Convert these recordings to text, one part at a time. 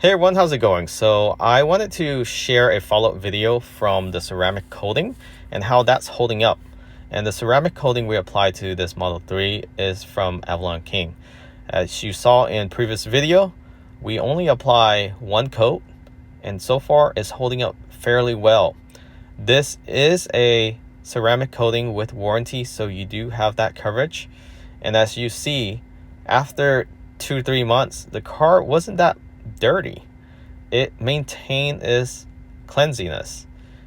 Hey everyone, how's it going? So I wanted to share a follow-up video from the ceramic coating and how that's holding up. And the ceramic coating we applied to this Model 3 is from Avalon King. As you saw in previous video, we only apply one coat and so far it's holding up fairly well. This is a ceramic coating with warranty, so you do have that coverage. And as you see, after 2-3 months, the car wasn't that dirty. It maintained its cleanliness,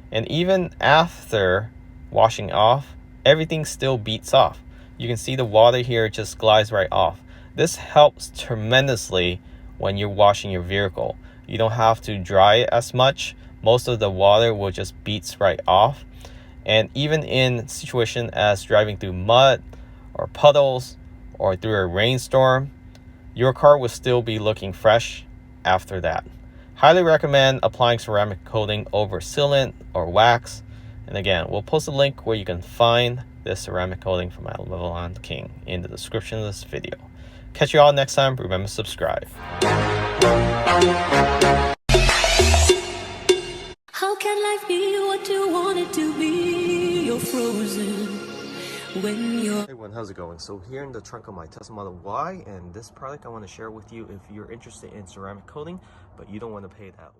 and even after washing off, everything still beats off. You can see the water here just glides right off. This helps tremendously when you're washing your vehicle. You don't have to dry it as much. Most of the water will just beats right off. And even in situation as driving through mud or puddles or through a rainstorm, your car will still be looking fresh after that. Highly recommend applying ceramic coating over sealant or wax. And again, we'll post a link where you can find this ceramic coating from Avalon King in the description of this video. Catch you all next time. Remember to subscribe. How can life be what you want it to be? You're frozen when you're... Hey everyone, how's it going? So here in the trunk of my Tesla Model Y, and this product I want to share with you if you're interested in ceramic coating, but you don't want to pay that